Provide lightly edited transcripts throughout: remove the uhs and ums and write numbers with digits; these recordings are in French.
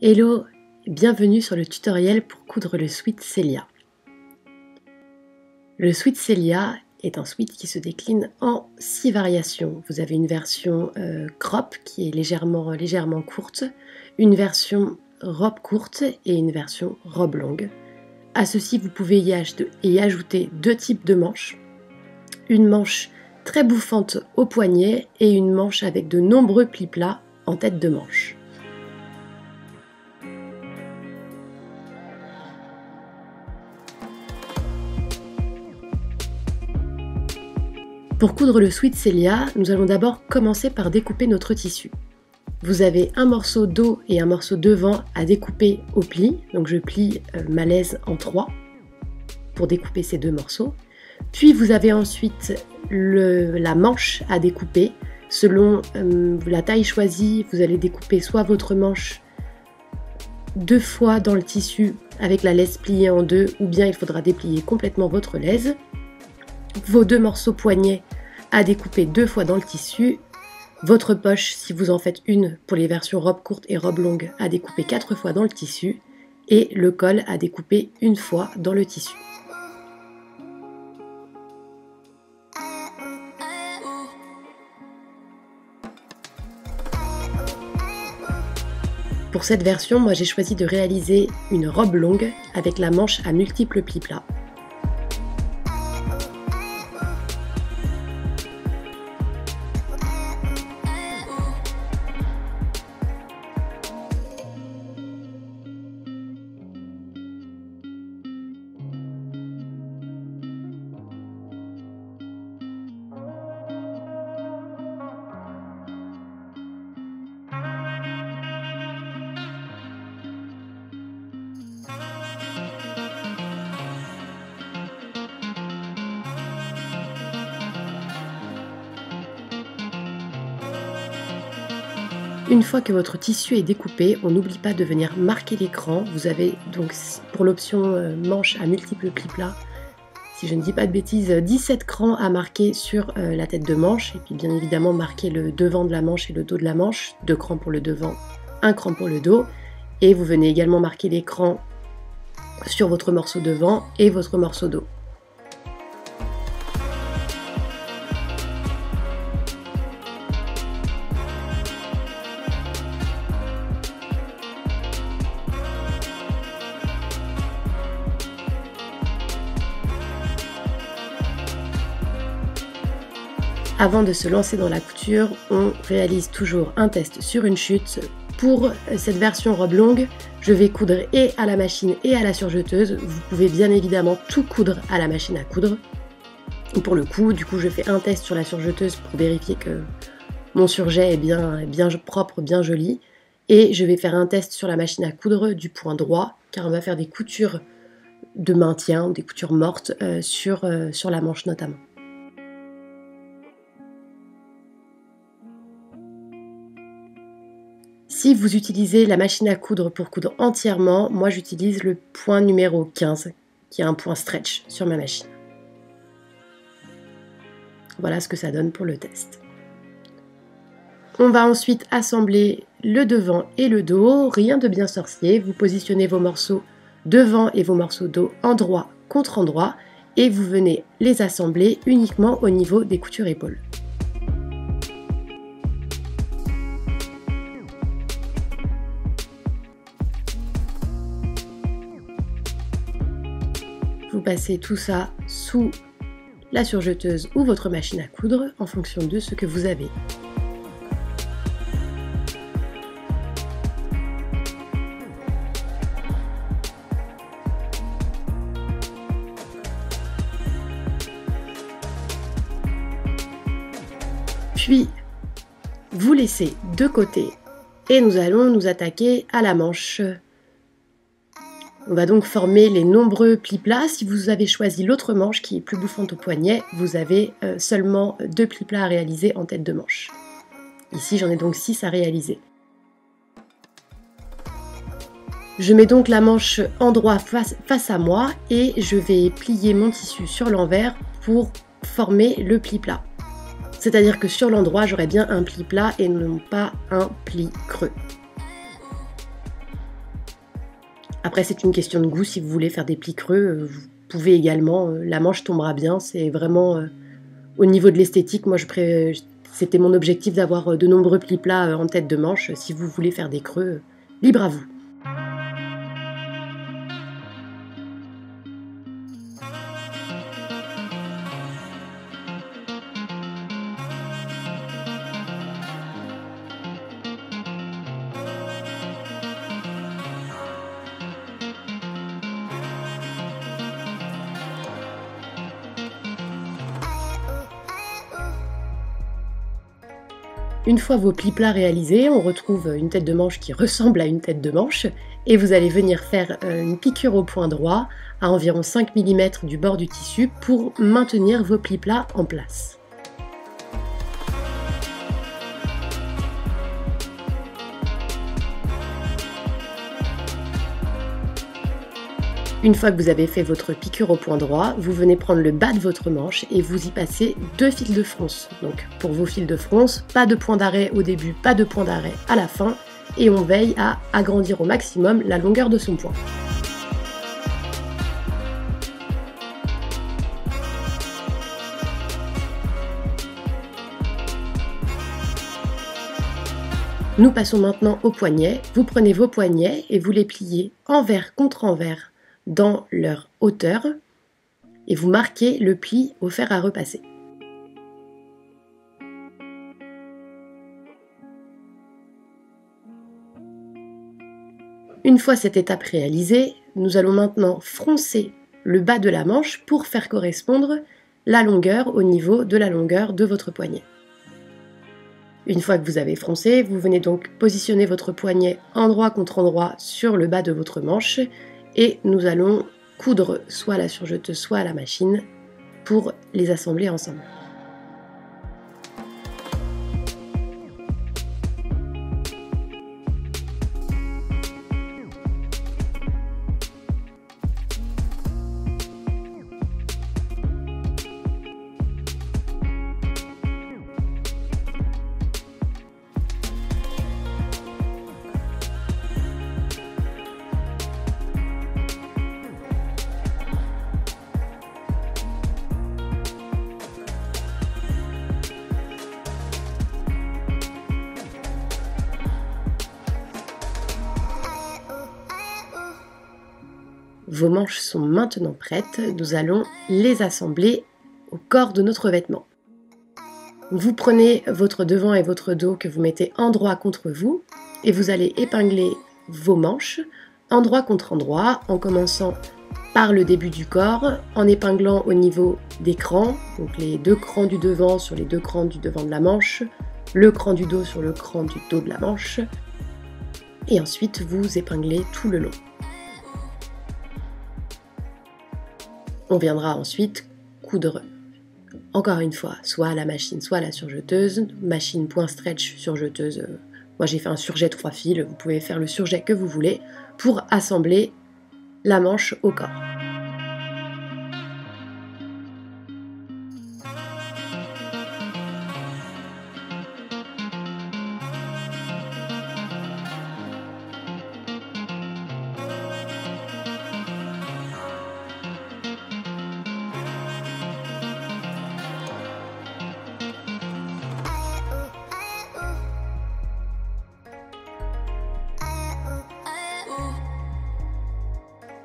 Hello, bienvenue sur le tutoriel pour coudre le sweat Celia. Le sweat Celia est un sweat qui se décline en 6 variations. Vous avez une version crop qui est légèrement courte, une version robe courte et une version robe longue. À ceci, vous pouvez y ajouter 2 types de manches. Une manche très bouffante au poignet et une manche avec de nombreux plis plats en tête de manche. Pour coudre le sweat Celia, nous allons d'abord commencer par découper notre tissu. Vous avez un morceau dos et un morceau devant à découper au pli, donc je plie ma laise en 3 pour découper ces 2 morceaux. Puis vous avez ensuite la manche à découper. Selon la taille choisie, vous allez découper soit votre manche 2 fois dans le tissu avec la laise pliée en 2, ou bien il faudra déplier complètement votre laise. Vos 2 morceaux poignets à découper 2 fois dans le tissu. Votre poche, si vous en faites une pour les versions robe courte et robe longue, à découper 4 fois dans le tissu. Et le col à découper 1 fois dans le tissu. Pour cette version, moi j'ai choisi de réaliser une robe longue avec la manche à multiples plis plats. Une fois que votre tissu est découpé, on n'oublie pas de venir marquer l'écran. Vous avez donc pour l'option manche à multiples plis plats, si je ne dis pas de bêtises, 17 crans à marquer sur la tête de manche. Et puis bien évidemment marquer le devant de la manche et le dos de la manche. 2 crans pour le devant, 1 cran pour le dos. Et vous venez également marquer l'écran sur votre morceau devant et votre morceau dos. Avant de se lancer dans la couture, on réalise toujours un test sur une chute. Pour cette version robe longue, je vais coudre et à la machine et à la surjeteuse. Vous pouvez bien évidemment tout coudre à la machine à coudre. Pour le coup, du coup, je fais un test sur la surjeteuse pour vérifier que mon surjet est bien propre, bien joli. Et je vais faire un test sur la machine à coudre du point droit, car on va faire des coutures de maintien, des coutures mortes sur la manche notamment. Si vous utilisez la machine à coudre pour coudre entièrement, moi j'utilise le point numéro 15, qui est un point stretch sur ma machine. Voilà ce que ça donne pour le test. On va ensuite assembler le devant et le dos, rien de bien sorcier. Vous positionnez vos morceaux devant et vos morceaux dos endroit contre endroit et vous venez les assembler uniquement au niveau des coutures épaules. Vous passez tout ça sous la surjeteuse ou votre machine à coudre en fonction de ce que vous avez. Puis, vous laissez de côté et nous allons nous attaquer à la manche. On va donc former les nombreux plis plats. Si vous avez choisi l'autre manche qui est plus bouffante au poignet, vous avez seulement 2 plis plats à réaliser en tête de manche. Ici, j'en ai donc 6 à réaliser. Je mets donc la manche endroit face à moi et je vais plier mon tissu sur l'envers pour former le pli plat. C'est-à-dire que sur l'endroit, j'aurai bien un pli plat et non pas un pli creux. Après, c'est une question de goût. Si vous voulez faire des plis creux, vous pouvez également. La manche tombera bien. C'est vraiment au niveau de l'esthétique. Moi, c'était mon objectif d'avoir de nombreux plis plats en tête de manche. Si vous voulez faire des creux, libre à vous. Une fois vos plis plats réalisés, on retrouve une tête de manche qui ressemble à une tête de manche et vous allez venir faire une piqûre au point droit à environ 5 mm du bord du tissu pour maintenir vos plis plats en place. Une fois que vous avez fait votre piqûre au point droit, vous venez prendre le bas de votre manche et vous y passez 2 fils de fronce. Donc pour vos fils de fronce, pas de point d'arrêt au début, pas de point d'arrêt à la fin, et on veille à agrandir au maximum la longueur de son point. Nous passons maintenant aux poignets. Vous prenez vos poignets et vous les pliez envers contre envers dans leur hauteur et vous marquez le pli au fer à repasser. Une fois cette étape réalisée, nous allons maintenant froncer le bas de la manche pour faire correspondre la longueur au niveau de la longueur de votre poignet. Une fois que vous avez froncé, vous venez donc positionner votre poignet endroit contre endroit sur le bas de votre manche et nous allons coudre soit à la surjeteuse, soit à la machine pour les assembler ensemble. Vos manches sont maintenant prêtes, nous allons les assembler au corps de notre vêtement. Vous prenez votre devant et votre dos que vous mettez endroit contre vous et vous allez épingler vos manches endroit contre endroit en commençant par le début du corps, en épinglant au niveau des crans, donc les 2 crans du devant sur les 2 crans du devant de la manche, le cran du dos sur le cran du dos de la manche, et ensuite vous épinglez tout le long. On viendra ensuite coudre, encore une fois, soit à la machine, soit à la surjeteuse. Machine point stretch, surjeteuse. Moi j'ai fait un surjet 3 fils, vous pouvez faire le surjet que vous voulez pour assembler la manche au corps.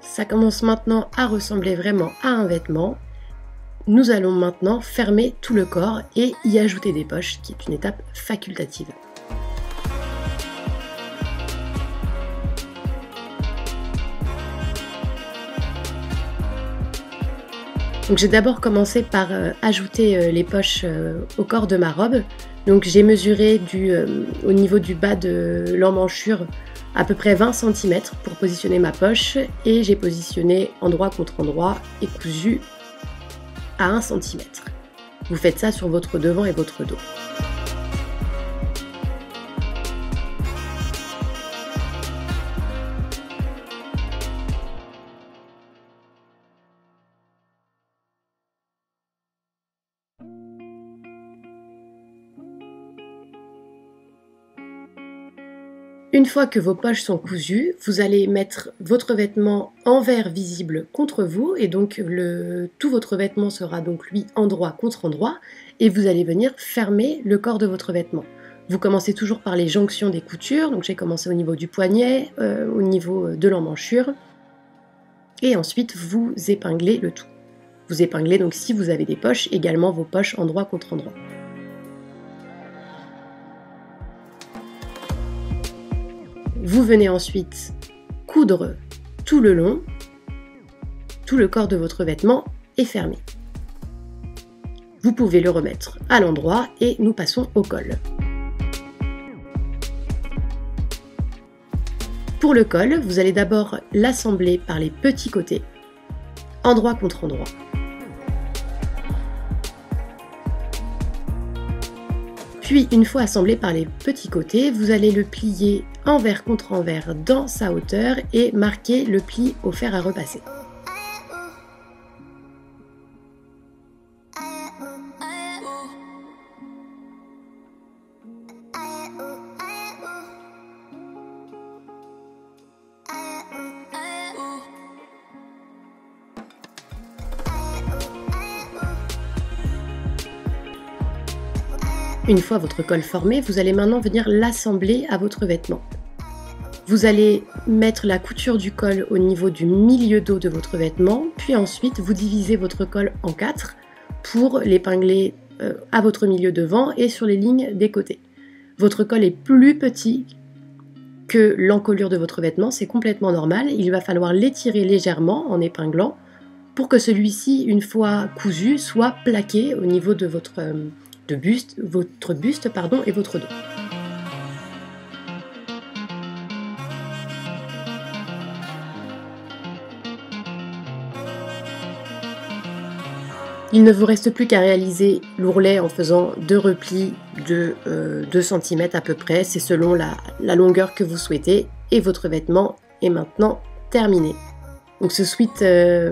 Ça commence maintenant à ressembler vraiment à un vêtement. Nous allons maintenant fermer tout le corps et y ajouter des poches, qui est une étape facultative. Donc j'ai d'abord commencé par ajouter les poches au corps de ma robe. Donc j'ai mesuré au niveau du bas de l'emmanchure à peu près 20 cm pour positionner ma poche et j'ai positionné endroit contre endroit et cousu à 1 cm. Vous faites ça sur votre devant et votre dos. Une fois que vos poches sont cousues, vous allez mettre votre vêtement envers visible contre vous et donc tout votre vêtement sera donc lui endroit contre endroit et vous allez venir fermer le corps de votre vêtement. Vous commencez toujours par les jonctions des coutures, donc j'ai commencé au niveau du poignet, au niveau de l'emmanchure et ensuite vous épinglez le tout. Vous épinglez donc si vous avez des poches, également vos poches endroit contre endroit. Vous venez ensuite coudre tout le long, tout le corps de votre vêtement est fermé. Vous pouvez le remettre à l'endroit et nous passons au col. Pour le col, vous allez d'abord l'assembler par les petits côtés, endroit contre endroit. Puis, une fois assemblé par les petits côtés, vous allez le plier envers contre envers dans sa hauteur et marquer le pli au fer à repasser. Une fois votre col formé, vous allez maintenant venir l'assembler à votre vêtement. Vous allez mettre la couture du col au niveau du milieu dos de votre vêtement, puis ensuite vous divisez votre col en 4 pour l'épingler à votre milieu devant et sur les lignes des côtés. Votre col est plus petit que l'encolure de votre vêtement, c'est complètement normal. Il va falloir l'étirer légèrement en épinglant pour que celui-ci, une fois cousu, soit plaqué au niveau de votre buste et votre dos. Il ne vous reste plus qu'à réaliser l'ourlet en faisant 2 replis de 2 cm à peu près, c'est selon la longueur que vous souhaitez, et votre vêtement est maintenant terminé. Donc ce sweat,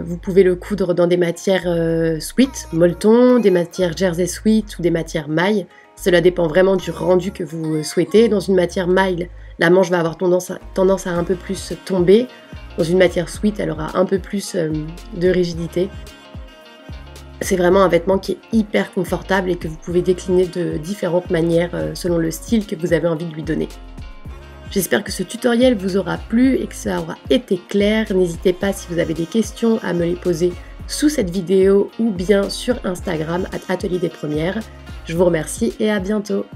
vous pouvez le coudre dans des matières sweat, molleton, des matières jersey sweat ou des matières maille. Cela dépend vraiment du rendu que vous souhaitez. Dans une matière maille, la manche va avoir tendance à un peu plus tomber. Dans une matière sweat, elle aura un peu plus de rigidité. C'est vraiment un vêtement qui est hyper confortable et que vous pouvez décliner de différentes manières selon le style que vous avez envie de lui donner. J'espère que ce tutoriel vous aura plu et que ça aura été clair. N'hésitez pas si vous avez des questions à me les poser sous cette vidéo ou bien sur Instagram @atelier des premières. Je vous remercie et à bientôt.